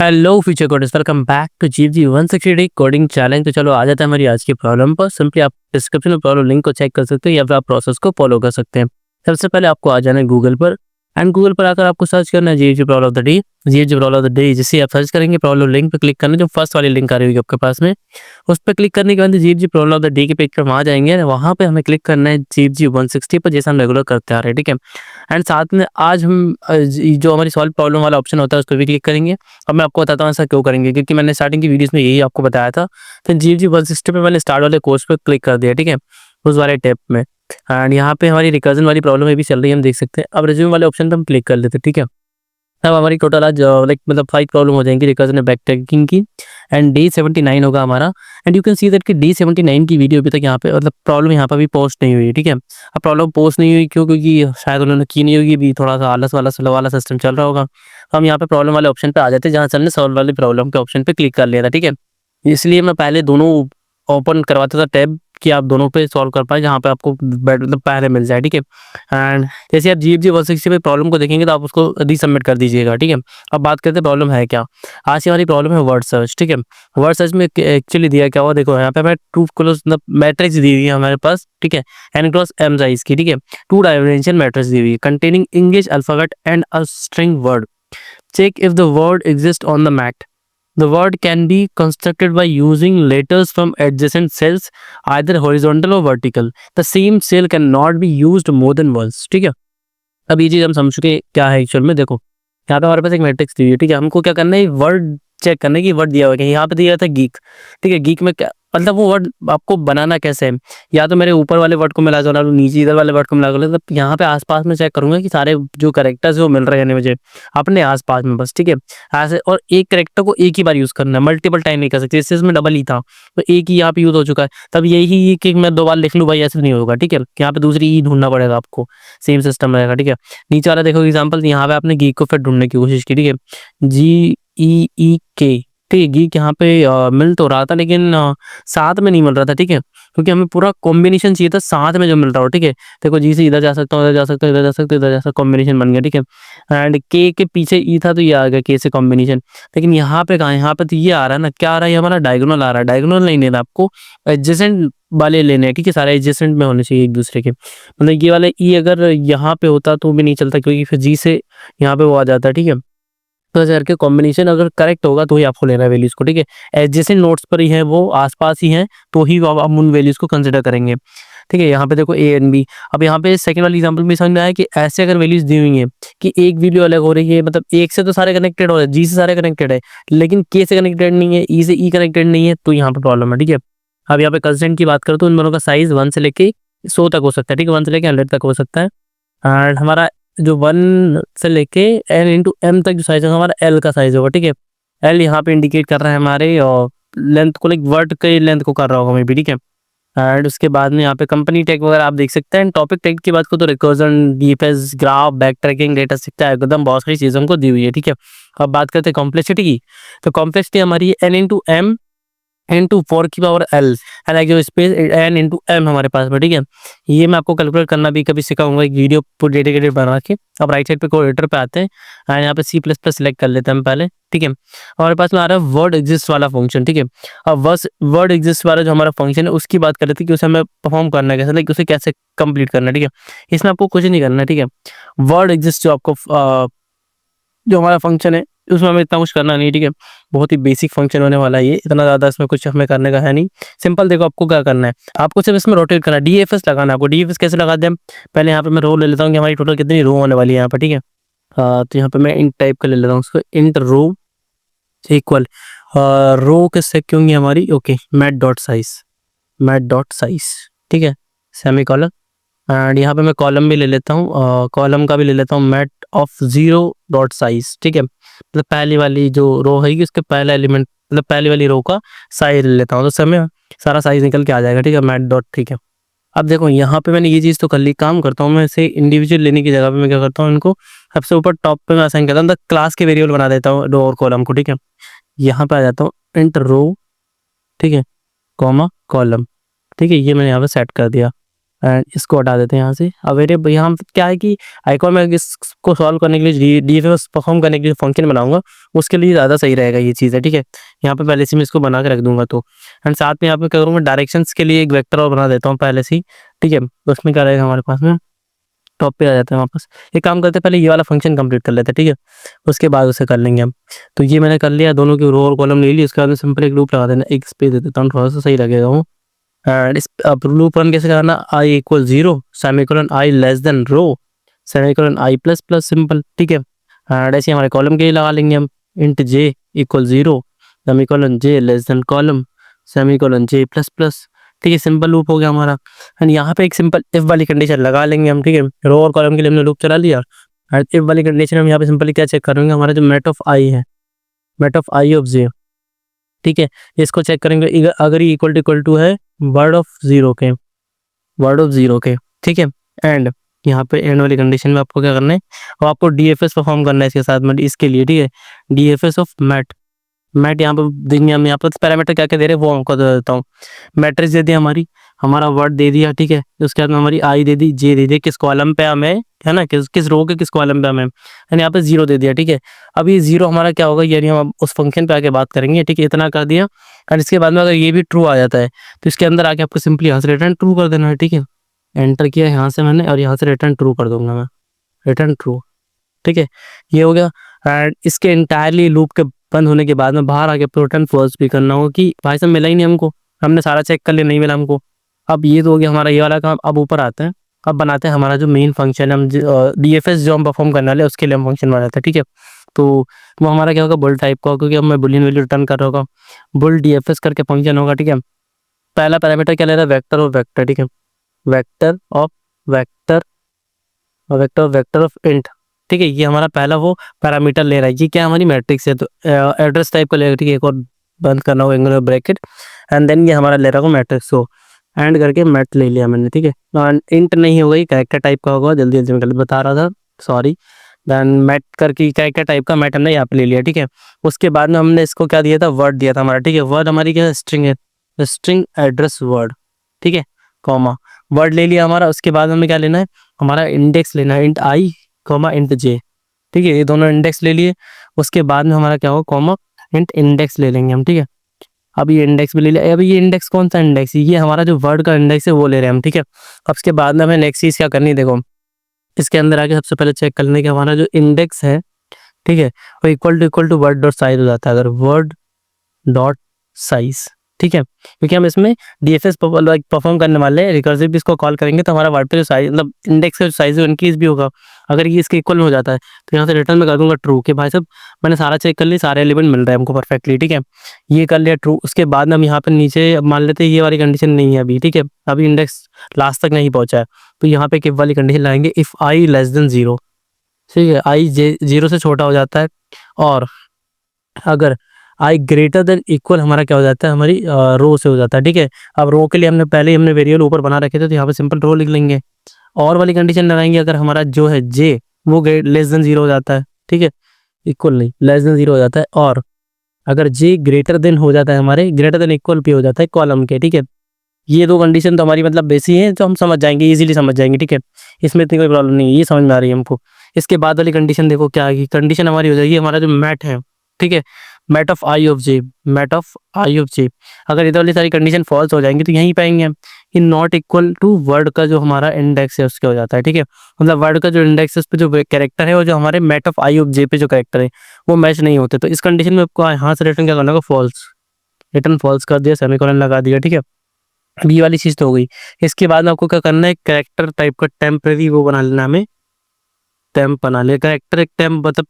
Hello future coders, welcome back to जीव जी 160 coding challenge. तो चलो आ जाते हैं हमारी आज की प्रॉब्लम पर। सिंपली आप डिस्क्रिप्शन में प्रॉब्लम लिंक को चेक कर सकते हो या फिर आप प्रोसेस को फॉलो कर सकते हैं। सबसे पहले आपको आ जाना है गूगल पर एंड गूगल पर आकर आपको सर्च करना है जीव जी प्रॉब्लम ऑफ द डे। जीव जी प्रॉब्लम ऑफ द डे जिसे आप सर्च करेंगे प्रॉब्लम लिंक पर क्लिक करना, जो फर्स्ट वाली लिंक आ रही होगी आपके पास में, उस पर क्लिक करने के बाद जीव जी प्रॉब्लम ऑफ द डे के पेज पर वहाँ जाएंगे। वहाँ पे हमें क्लिक करना है जीव जी 160 पर, जैसा हम रेगुलर करते आ रहे हैं। ठीक है, एंड साथ में आज हम जो हमारी सॉल्व प्रॉब्लम वाला ऑप्शन होता है उस पर भी क्लिक करेंगे। अब मैं आपको बताता हूँ ऐसा क्यों करेंगे, क्योंकि मैंने स्टार्टिंग की वीडियोस में यही आपको बताया था। तो जीव जी 160 पे मैंने स्टार्ट वाले कोर्स पे क्लिक कर दिया। ठीक है, उस वाले टैब में एंड यहाँ पे हमारी रिकर्जन वाली प्रॉब्लम ये भी चल रही है, हम देख सकते हैं। अब रिज्यूम वाले ऑप्शन पे हम क्लिक कर लेते हैं। ठीक है, अब हमारी टोटल आज मतलब 5 प्रॉब्लम हो जाएंगी रिकर्जन एंड बैकट्रैकिंग की, एंड डे 79 होगा हमारा। And you can see that कि डे 79 की वीडियो अभी तक यहाँ पे मतलब प्रॉब्लम यहाँ पर भी पोस्ट नहीं हुई है। ठीक है, अब प्रॉब्लम पोस्ट नहीं हुई क्यों? क्योंकि शायद उन्होंने की नहीं होगी, भी थोड़ा सा आलस वाला स्लो वाला सिस्टम चल रहा होगा। हम यहाँ पे प्रॉब्लम वाले ऑप्शन पे आ जाते हैं, जहाँ से हमने सॉल्व वाली प्रॉब्लम के ऑप्शन पे क्लिक कर लिया था। ठीक है, इसलिए मैं पहले दोनों ओपन करवाता था टैब कि आप दोनों पे सॉल्व कर पाए, जहाँ पे आपको मतलब पहले मिल जाए। ठीक है, एंड जैसे आप जीएफजी 160 पे प्रॉब्लम को देखेंगे तो आप उसको रीसबमिट कर दीजिएगा। ठीक है, अब बात करते हैं प्रॉब्लम है क्या। आज की हमारी प्रॉब्लम है वर्ड सर्च। ठीक है, वर्ड सर्च में एक्चुअली दिया क्या हुआ, देखो यहाँ पे हमें टू क्लोज मतलब मैट्रिक्स दी हुई है हमारे पास। ठीक है, एन क्रॉस एम साइज की। ठीक है, 2 डायमेंशन मैट्रिक्स दी हुई है containing English alphabet and a string word. Check if the word exist on the mat. The word can be constructed by using letters from adjacent cells, either horizontal or vertical. The same cell cannot be used more than once. ठीक है, अब ये चीज हम समझ चुके क्या है एक्चुअल में। देखो यहाँ पे हमारे पास एक मैट्रिक्स दी हुई है। ठीक है, हमको क्या करना है, वर्ड चेक करना है कि वर्ड दिया हुआ है। यहाँ पे दिया था गीक। ठीक है, गीक में क्या मतलब वो वर्ड आपको बनाना कैसे है, या तो मेरे ऊपर वाले वर्ड को मिला दो, नीचे इधर वाले वर्ड को मिला दो। तो यहाँ पे आसपास में चेक करूंगा कि सारे जो करेक्टर्स वो मिल रहे हैं मुझे अपने आसपास में बस। ठीक है, ऐसे, और एक करेक्टर को एक ही बार यूज करना है, मल्टीपल टाइम नहीं कर सकते। इससे इसमें डबल ही था तो एक ही यहाँ पे यूज हो चुका है, तब यही कि मैं 2 बार लिख लूँ भाई, ऐसे नहीं होगा। ठीक है, यहाँ पे दूसरी ई ढूंढना पड़ेगा आपको, सेम सिस्टम रहेगा। ठीक है, नीचे वाला देखो एग्जांपल, यहाँ पे आपने गीक को फिर ढूंढने की कोशिश की। ठीक है, GEEK। ठीक है, गीक यहाँ पे मिल तो रहा था लेकिन साथ में नहीं मिल रहा था। ठीक है, क्योंकि हमें पूरा कॉम्बिनेशन चाहिए था साथ में जो मिल रहा हो। ठीक है, देखो जी से इधर जा सकता हूँ, इधर जा सकता हूँ, इधर जा सकता हूँ, इधर जा सकता, कॉम्बिनेशन बन गया। ठीक है, एंड के पीछे ई था तो ये आ गया के से कॉम्बिनेशन। लेकिन यहाँ पे कहाँ, यहाँ पे तो ये आ रहा है ना, क्या आ रहा है, ये हमारा डायगोनल आ रहा है। डायगोनल नहीं लेना आपको, एडजेसेंट वाले लेने हैं। ठीक है, सारे एडजेसेंट में होने चाहिए एक दूसरे के। मतलब ये वाला ई अगर यहाँ पे होता तो भी नहीं चलता, क्योंकि फिर जी से यहाँ पे वो आ जाता है। ठीक है, तो ऐसे करके कॉम्बिनेशन अगर करेक्ट होगा तो ही आपको लेना है वैल्यूज को। ठीक है, एडजेसेंट नोट्स पर ही है, वो आसपास ही हैं, तो ही हम उन वैल्यूज को कंसिडर करेंगे। ठीक है, यहाँ पे देखो ए एंड बी। अब यहाँ पे सेकंड वाली एग्जांपल में समझ में आया कि ऐसे अगर वैल्यूज दी हुई हैं कि एक वैल्यू अलग हो रही है, मतलब एक से तो सारे कनेक्टेड हो रहे हैं, जी से सारे कनेक्टेड है, लेकिन के से कनेक्टेड नहीं है, ई से ई कनेक्टेड नहीं है, तो यहाँ पे प्रॉब्लम है। ठीक है, अब यहाँ पे कंस्टेंट की बात करो तो इन दोनों का साइज 1 से लेके 100 तक हो सकता है। ठीक है, 1 से लेके 100 तक हो सकता है। एंड हमारा जो 1 से लेके एन इंटू एम तक जो साइज होगा हमारा एल का साइज होगा। ठीक है, एल यहाँ पे इंडिकेट कर रहा है हमारे और लेंथ को, लाइक वर्ड के लेंथ को कर रहा होगा मे बी। ठीक है, एंड उसके बाद में यहाँ पे कंपनी टैग वगैरह आप देख सकते हैं। टॉपिक टैग की बात करो तो recursion, DFS, graph, back tracking, data सीखता है, एकदम बहुत सारी चीज़ों को दी हुई है। ठीक है, अब बात करते हैं कॉम्प्लेक्सिटी की। तो कॉम्प्लेक्सिटी हमारी एन इंटू एम इंटू 4 की पावर एल एंड एक जो स्पेस एन इंटू एम हमारे पास में। ठीक है, ये मैं आपको कैलकुलेट करना भी कभी सिखाऊंगा, एक वीडियो पूरी डेडिकेटेड बना के। अब राइट साइड पे कोऑर्डिनेटर पे आते हैं एंड यहाँ पे सी प्लस प्लस सिलेक्ट कर लेते हैं हम पहले। ठीक है, हमारे पास में आ रहा है वर्ड एग्जिस्ट वाला फंक्शन। ठीक है, अब वर्ड एग्जिस्ट वाला जो हमारा फंक्शन है उसकी बात कर लेते हैं कि उसे हमें परफॉर्म करना है कैसे, लाइक उसे कैसे कंप्लीट करना है। ठीक है, इसमें आपको कुछ नहीं करना है। ठीक है, वर्ड एग्जिस्ट जो आपको जो हमारा फंक्शन है उसमें हमें इतना कुछ करना नहीं। ठीक है, बहुत ही बेसिक फंक्शन होने वाला है ये, इतना ज़्यादा इसमें कुछ हमें करने का है नहीं। सिंपल देखो आपको क्या करना है, आपको सिर्फ इसमें रोटेट करना है, डीएफएस लगाना है आपको। डीएफएस कैसे लगा दें, पहले यहाँ पे मैं रो ले लेता हूँ कि हमारी टोटल कितनी रो होने वाली है यहाँ पर। ठीक है, तो यहाँ पे मैं इंट टाइप कर ले लेता हूँ उसको, इंट रो इक्वल रो किससे क्योंकि हमारी okay math dot size, math dot size. ठीक है, सेमी कॉलम, एंड यहाँ पे मैं कॉलम भी ले लेता हूँ, कॉलम का भी ले लेता हूँ मैट ऑफ 0 डॉट साइज। ठीक है, मतलब पहली वाली जो रो है उसके पहला एलिमेंट, मतलब पहली वाली रो का साइज ले लेता हूँ, तो समय सारा साइज निकल के आ जाएगा। ठीक है, मैट डॉट। ठीक है, अब देखो यहाँ पे मैंने ये चीज़ तो कर ली, काम करता हूँ मैं इसे इंडिविजुअल लेने की जगह पे मैं क्या करता हूँ, इनको सबसे ऊपर टॉप पे मैं असाइन करता हूँ, क्लास के वेरिएबल बना देता हूँ रो और कॉलम को। ठीक है, यहाँ पे आ जाता हूँ इंट रो, ठीक है, कॉमा कॉलम। ठीक है, ये मैंने यहाँ पे सेट कर दिया। एंड इसको हटा देते हैं यहाँ से। अब वेरिएबल यहाँ पे क्या है कि आइकॉन में इसको सॉल्व करने के लिए डीएफएस परफॉर्म करने के लिए फंक्शन बनाऊंगा, उसके लिए ज़्यादा सही रहेगा ये चीज़ है, ठीक है। यहाँ पे पहले से मैं इसको बना के रख दूंगा तो। एंड साथ में यहाँ पे क्या करूँगा, डायरेक्शंस के लिए एक वेक्टर और बना देता हूँ पहले से ही, ठीक है। उसमें क्या रहेगा हमारे पास में, टॉप पे आ जाते हैं वापस। एक काम करते हैं, पहले ये वाला फंक्शन कंप्लीट कर लेते हैं, ठीक है, उसके बाद उसे कर लेंगे हम। तो ये मैंने कर लिया, दोनों की रो और कॉलम ले ली। उसके बाद में सिंपल एक लूप लगा देना, एक स्पेस दे देता हूँ, थोड़ा सा सही लगेगा वो। एंड इस अब लूप रन कैसे करना, I equal 0 semicolon I less than row semicolon I plus plus, simple, ठीक है। एंड ऐसे हमारे कॉलम के लिए लगा लेंगे हम, इंट जे इक्वल 0 सेमीकोलन जे लेस देन कॉलम सेमीकोलन जे प्लस प्लस, ठीक है। सिंपल लूप हो गया हमारा। एंड यहाँ पे एक सिंपल इफ वाली कंडीशन लगा लेंगे हम, ठीक है। रो और कॉलम के लिए हमने लूप चला लिया। एंड इफ वाली कंडीशन हम यहाँ पे सिंपली क्या चेक करेंगे, हमारा जो मेट ऑफ आई है, मेट ऑफ आई ऑफ जे, ठीक है, इसको चेक करेंगे अगर ये इक्वल टू है वर्ड ऑफ जीरो के, वर्ड ऑफ जीरो के, ठीक है। एंड यहाँ पे एंड वाली कंडीशन में आपको क्या करना है, और आपको डीएफएस परफॉर्म करना है इसके साथ में, इसके लिए, ठीक है। डीएफएस ऑफ मैट, मैट यहाँ पे देंगे हम, यहाँ पर पैरामीटर क्या क्या दे रहे हैं वो हमको दे देता हूँ। मैट्रिक्स दे दी हमारी, हमारा वर्ड दे दिया, ठीक है। उसके बाद में हमारी आई दे दी, जे दे दिया, किस कॉलम पे हमें है ना, किस रो के किस कॉलम पे हमें, यानी यहाँ पे 0 दे दिया, ठीक है। अब ये 0 हमारा क्या होगा, यानी हम उस फंक्शन पे आके बात करेंगे, ठीक है। इतना कर दिया। और इसके बाद में अगर ये भी ट्रू आ जाता है तो इसके अंदर आके आपको सिंपली यहाँ से रिटर्न ट्रू कर देना है, ठीक है। एंटर किया यहाँ से मैंने, और यहाँ से रिटर्न ट्रू कर दूंगा मैं, रिटर्न ट्रू, ठीक है। ये हो गया। एंड इसके इंटायरली लूप के बंद होने के बाद में बाहर आके रिटर्न फॉल्स भी करना होगा कि भाई साहब मिला ही नहीं हमको, हमने सारा चेक कर लिया, नहीं मिला हमको। अब ये तो हो गया हमारा ये वाला काम। अब ऊपर आते हैं, अब बनाते हैं हमारा जो मेन फंक्शन है, हम डीएफएस जो हम परफॉर्म करने वाले उसके लिए हम फंक्शन बनाते हैं, ठीक है। तो वो हमारा क्या होगा, बुल टाइप का, क्योंकि अब मैं बुलियन वैल्यू रिटर्न कर रहा होगा, बुल डीएफएस करके फंक्शन होगा, ठीक है। पहला पैरामीटर क्या ले रहा है, वेक्टर ऑफ वेक्टर, ठीक है। Vector of vector, vector vector of int, ठीक है। ये हमारा पहला वो पैरामीटर ले रहा है, ये क्या हमारी मैट्रिक्स है, तो एड्रेस टाइप का लेगा, ठीक है। एक और बंद करना होगा एंगुलर ब्रैकेट, एंड देन ये हमारा ले रहा होगा मैट्रिक्स को, एंड करके मैट ले लिया मैंने, ठीक है। इंट नहीं होगा, ये कैरेक्टर टाइप का होगा, जल्दी जल्दी मैं गलत बता रहा था, सॉरी। देन मैट करके कैरेक्टर टाइप का मैट हमने यहाँ पे ले लिया, ठीक है। उसके बाद में हमने इसको क्या दिया था, वर्ड दिया था हमारा, ठीक है। वर्ड हमारी क्या है, स्ट्रिंग है, स्ट्रिंग एड्रेस वर्ड, ठीक है, कॉमा वर्ड ले लिया हमारा। उसके बाद हमें क्या लेना है, हमारा इंडेक्स लेना है, इंट आई कॉमा इंट जे, ठीक है। ये दोनों इंडेक्स ले लिए। उसके बाद में हमारा क्या होगा, कॉमा इंट इंडेक्स ले लेंगे हम, ठीक है। अब ये इंडेक्स भी ले लिया। अब ये इंडेक्स कौन सा इंडेक्स है, ये हमारा जो वर्ड का इंडेक्स है वो ले रहे हैं हम, ठीक है। अब उसके बाद में हमें नेक्स्ट चीज़ क्या करनी है, देखो इसके अंदर आके सबसे पहले चेक कर लें कि हमारा जो इंडेक्स है, ठीक है, वो equal to word dot size हो जाता है, अगर वर्ड डॉट साइज, ठीक है। क्योंकि हम इसमें डीएफएस परफॉर्म करने वाले हैं, रिकर्सिव भी इसको कॉल करेंगे तो हमारा वर्ड पे जो साइज, मतलब इंडेक्स का जो साइज है इंक्रीज भी होगा। अगर ये इसके इक्वल में हो जाता है तो यहाँ से रिटर्न में कर दूंगा ट्रू, कि भाई साहब मैंने सारा चेक कर लिया, सारे एलिमेंट मिल रहे हैं हमको परफेक्टली, ठीक है। ये कर लिया ट्रू। उसके बाद में हम यहाँ पे नीचे मान लेते हैं ये वाली कंडीशन नहीं है अभी, ठीक है, अभी इंडेक्स लास्ट तक नहीं पहुंचा है, तो यहाँ पे इफ वाली कंडीशन लाएंगे, इफ आई लेस देन 0, ठीक है, आई 0 से छोटा हो जाता है, और अगर आई ग्रेटर देन इक्वल हमारा क्या हो जाता है, हमारी रो से हो जाता है, ठीक है। अब रो के लिए हमने पहले ही हमने वेरिएबल ऊपर बना रखे थे, तो यहाँ पे सिंपल रो लिख लेंगे। और वाली कंडीशन लगाएंगे, अगर हमारा जो है जे वो लेस देन 0 हो जाता है, ठीक है, इक्वल नहीं, लेस देन 0 हो जाता है, और अगर जे ग्रेटर देन हो जाता है, हमारे ग्रेटर देन इक्वल पे हो जाता है कॉलम के, ठीक है। ये दो कंडीशन तो हमारी मतलब बेसिक है, तो हम समझ जाएंगे, इजीली समझ जाएंगे, ठीक है। इसमें इतनी कोई प्रॉब्लम नहीं है, ये समझ में आ रही है हमको। इसके बाद वाली कंडीशन देखो क्या आएगी, कंडीशन हमारी हो जाएगी, हमारा जो मैट है, ठीक है, mat of I of J, mat of I of J. अगर इधर वाली सारी कंडीशन फॉल्स हो जाएंगी तो यहीं पाएंगे हम कि नॉट इक्वल टू वर्ड का जो हमारा इंडेक्स है उसके हो जाता है, ठीक है। मतलब वर्ड का जो इंडेक्स है उस पर जो कैरेक्टर है, और जो हमारे मैट ऑफ आई ऑफ जे पे जो कैरेक्टर है वो मैच नहीं होते, तो इस कंडीशन में आपको यहाँ से रिटर्न क्या करना होगा, फॉल्स, रिटर्न फॉल्स कर दिया, सेमीकोलन लगा दिया, ठीक है। बी वाली चीज तो हो गई। इसके बाद में आपको क्या करना है, कैरेक्टर टाइप का टेम्परेरी वो बना लेना, हमें टेम्प बना लिया, कैरेक्टर एक टेम्प, मतलब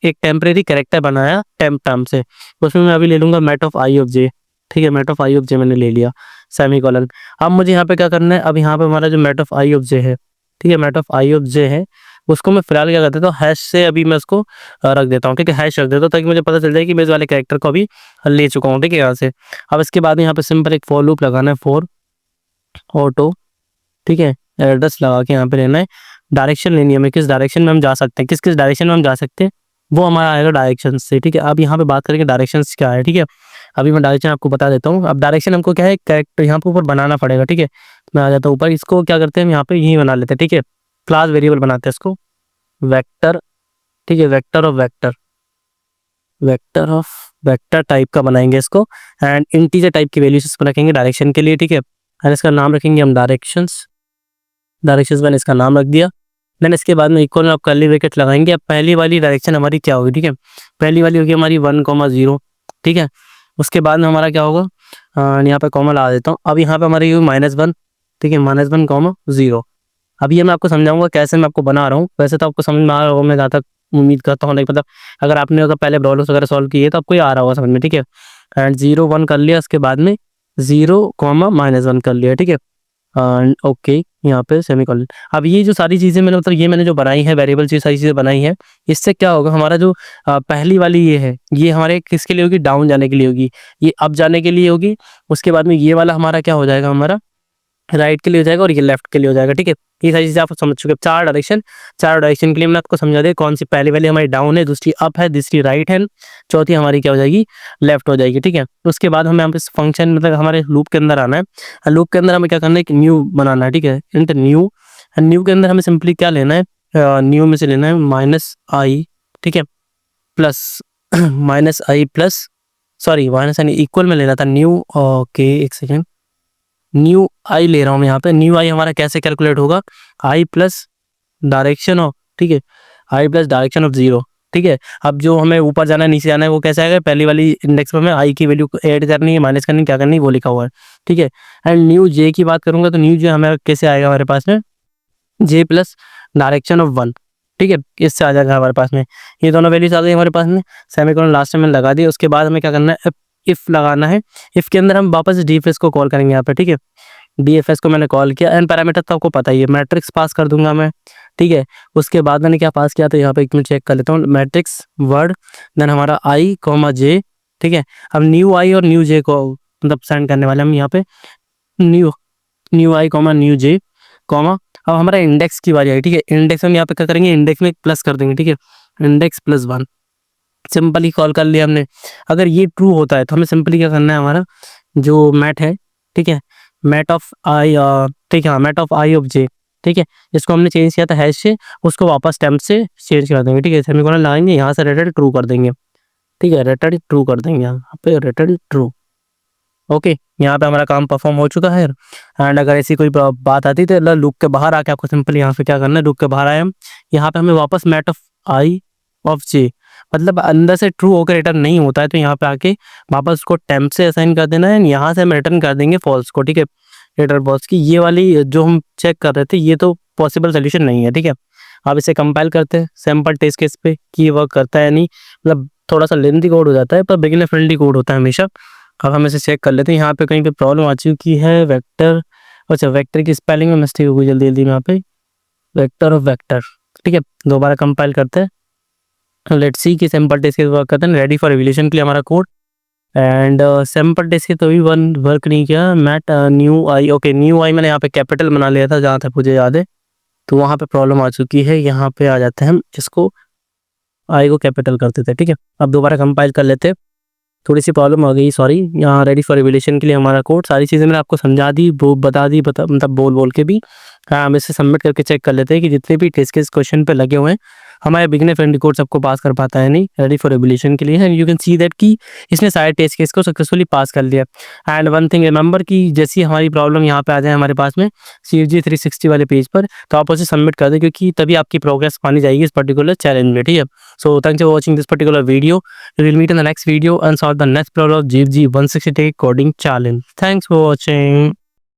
एक टेम्परेरी कैरेक्टर बनाया टेम्प टर्म से, उसमें मैं अभी ले लूंगा मैट ऑफ आई ऑफ जे, ठीक है। मैट ऑफ आई ऑफ जे मैंने ले लिया, सेमीकोलन। अब मुझे यहाँ पे क्या करना है, अब यहाँ पे हमारा जो मैट ऑफ आई ऑफ जे है, ठीक है, मैट ऑफ आई ऑफ जे है, उसको मैं फिलहाल क्या कर देता हूँ, हैश से अभी मैं उसको रख देता हूँ, ठीक है, हैश रख देता हूँ, ताकि मुझे पता चल जाए कि मैं इस वाले कैरेक्टर को अभी ले चुका हूँ, ठीक है, यहाँ से। अब इसके बाद यहाँ पे सिंपल एक फॉर लूप लगाना है, फॉर ऑटो, ठीक है, एड्रेस लगा के यहाँ पे लेना है, डायरेक्शन लेनी है हमें, किस डायरेक्शन में हम जा सकते हैं, किस किस डायरेक्शन में हम जा सकते हैं वो हमारा आएगा डायरेक्शन से, ठीक है। अब यहाँ पे बात करेंगे डायरेक्शन क्या है, ठीक है। अभी मैं डायरेक्शन आपको बता देता हूँ। अब डायरेक्शन हमको क्या है, कैरेक्टर यहाँ पे ऊपर बनाना पड़ेगा, ठीक है। मैं आ जाता हूँ ऊपर। इसको क्या करते हैं हम यहाँ पे यही बना लेते हैं, ठीक है, क्लास वेरिएबल बनाते हैं इसको, वेक्टर, ठीक है, वेक्टर ऑफ वेक्टर टाइप का बनाएंगे इसको, एंड इंटीजर टाइप की वैल्यूज इसको रखेंगे डायरेक्शन के लिए, ठीक है, एंड इसका नाम रखेंगे हम डायरेक्शंस मैंने इसका नाम रख दिया। देन इसके बाद में इक्वल आप कर्ली ब्रैकेट लगाएंगे। अब पहली वाली डायरेक्शन हमारी क्या होगी, ठीक है, पहली वाली होगी हमारी 1,0, ठीक है, उसके बाद में हमारा क्या होगा, यहाँ पे कॉमा लगा देता हूँ। अब यहाँ पे हमारी -1, ठीक है, -1,0। अब ये मैं आपको समझाऊंगा कैसे मैं आपको बना रहा हूँ। वैसे तो आपको समझ में आ रहा होगा, मैं जहाँ तक उम्मीद करता हूँ, नहीं मतलब अगर आपने अगर पहले प्रॉब्लम्स वगैरह सॉल्व किए तो आपको ये आ रहा होगा समझ में, ठीक है। एंड 0, 1 कर लिया, उसके बाद में 0, -1 कर लिया, ठीक है, ओके, यहाँ पे सेमीकोलन। अब ये जो सारी चीज़ें मैंने मतलब ये मैंने जो बनाई है वेरिएबल्स, ये सारी चीज़ें बनाई है, इससे क्या होगा हमारा जो पहली वाली ये है, ये हमारे किसके लिए होगी, डाउन जाने के लिए होगी, ये अप जाने के लिए होगी। उसके बाद में ये वाला हमारा क्या हो जाएगा, हमारा राइट के लिए हो जाएगा, और ये लेफ्ट के लिए हो जाएगा, ठीक है। ये सारी चीज़ें आप समझ चुके हैं। चार डायरेक्शन के लिए मैंने आपको समझा दिया कौन सी पहली वाली हमारी डाउन है, दूसरी अप है, तीसरी राइट है, चौथी हमारी क्या हो जाएगी, लेफ्ट हो जाएगी, ठीक है। उसके बाद हमें यहाँ पे फंक्शन मतलब हमारे लूप के अंदर आना है। लूप के अंदर हमें क्या करना है, एक न्यू बनाना है, ठीक है, इंट न्यू। न्यू के अंदर हमें सिंपली क्या लेना है, न्यू में से लेना है -i, ठीक है, plus -i plus, sorry -i equal में लेना था न्यू, ओके एक सेकेंड, न्यू आई ले रहा हूँ मैं यहाँ पे। न्यू आई हमारा कैसे कैलकुलेट होगा, आई प्लस डायरेक्शन ऑफ, ठीक है, आई प्लस डायरेक्शन ऑफ 0, ठीक है। अब जो हमें ऊपर जाना है नीचे जाना है वो कैसे आएगा, पहली वाली इंडेक्स में हमें आई की वैल्यू ऐड करनी है, माइनस करनी है, क्या करनी है वो लिखा हुआ है, ठीक है। एंड न्यू जे की बात करूंगा तो न्यू जे हमें कैसे आएगा हमारे पास में, जे प्लस डायरेक्शन ऑफ 1, ठीक है, इससे आ जाएगा हमारे पास में। ये दोनों वैल्यूज आ गई हमारे पास में, सेमीकोलन लास्ट में लगा दिया। उसके बाद हमें क्या करना है, इफ लगाना है। इफ के अंदर हम वापस डीएफएस को कॉल करेंगे यहाँ पे, ठीक है, डीएफएस को मैंने कॉल किया, एंड पैरामीटर तो आपको पता ही है, मैट्रिक्स पास कर दूंगा मैं, ठीक है। उसके बाद मैंने क्या पास किया, तो यहाँ पे एक मिनट चेक कर लेता हूँ, मैट्रिक्स वर्ड, देन हमारा आई कॉमा जे, ठीक है। अब न्यू आई और न्यू जे को मतलब सेंड करने वाले हम यहाँ पे, न्यू आई कॉमा न्यू जे कॉमा। अब हमारा इंडेक्स की बारी आई, ठीक है, इंडेक्स हम यहाँ पे क्या करेंगे, इंडेक्स में एक प्लस कर देंगे, ठीक है, इंडेक्स +1, सिंपली कॉल कर लिया हमने। अगर ये ट्रू होता है तो हमें सिंपली क्या करना है, हमारा जो मैट है, ठीक है, मैट ऑफ आई, ठीक है, मैट ऑफ आई ऑफ जे, ठीक है, जिसको हमने चेंज किया था हैश से, उसको वापस टेम्प से चेंज कर देंगे, ठीक है, सेमीकोलन लगाएंगे, यहाँ से रिटर्न ट्रू कर देंगे, ठीक है, रिटर्न ट्रू कर देंगे, यहाँ पे रिटर्न ट्रू, ओके। यहाँ पे हमारा काम परफॉर्म हो चुका है। एंड अगर ऐसी कोई बात आती तो लूप के बाहर आके आपको सिंपली यहाँ पे क्या करना है, लूप के बाहर आए हम, यहाँ पे हमें वापस मैट ऑफ आई ऑफ जे, मतलब अंदर से ट्रू होकर रिटर्न नहीं होता है तो यहाँ पे आके वापस उसको टेम्प से असाइन कर देना है, यहाँ से हम रिटर्न कर देंगे फॉल्स को, ठीक है, रिटर्न फॉल्स की। ये वाली जो हम चेक कर रहे थे ये तो पॉसिबल सोल्यूशन नहीं है, ठीक है। अब इसे कंपाइल करते हैं सैम्पल टेस्ट केस पे कि ये वर्क करता है नहीं, मतलब थोड़ा सा लेंथी कोड हो जाता है पर बिगिनर फ्रेंडली कोड होता है हमेशा। अब हम इसे चेक कर लेते हैं, यहाँ पे कहीं पे प्रॉब्लम आ चुकी है, वेक्टर, अच्छा वेक्टर की स्पेलिंग में मिस्टेक हो गई जल्दी जल्दी में यहाँ पे, वेक्टर ऑफ वेक्टर, ठीक है, दोबारा कंपाइल करते हैं, लेट्स सी कि सैम्पल टेस्ट के वर्क करते हैं, रेडी फॉर रिविजन के लिए हमारा कोड। एंड सैम्पल टेस्ट के तो भी वर्क नहीं किया, मैट न्यू आई, ओके, न्यू आई मैंने यहाँ पे कैपिटल बना लिया था जहाँ तक मुझे याद है, तो वहाँ पे प्रॉब्लम आ चुकी है। यहाँ पे आ जाते हैं हम, इसको आई को कैपिटल करते थे, ठीक है। अब दोबारा कंपाइल कर लेते हैं, थोड़ी सी प्रॉब्लम आ गई, सॉरी। यहाँ रेडी फॉर रिविलेशन के लिए हमारा कोड, सारी चीज़ें मैंने आपको समझा दी, बता दी, मतलब बोल के भी। हाँ, हम इसे सबमिट करके चेक कर लेते हैं कि जितने भी टेस्ट केस क्वेश्चन पे लगे हुए हैं हमारे बिगिनर फ्रेंडली कोड सबको पास कर पाता है नहीं, रेडी फॉर रिविलेशन के लिए है। यू कैन सी दैट कि इसने सारे टेस्ट केस को सक्सेसफुली पास कर लिया। एंड वन थिंग रिमेंबर कि जैसी हमारी प्रॉब्लम यहाँ पे आ जाए हमारे पास में CFG 360 वाले पेज पर, तो आप उसे सबमिट कर दें, क्योंकि तभी आपकी प्रोग्रेस मानी जाएगी इस पर्टिकुलर चैलेंज में, ठीक है। So thanks for watching this particular video, we will meet in the next video and solve the next problem of GFG 160 coding challenge. Thanks for watching.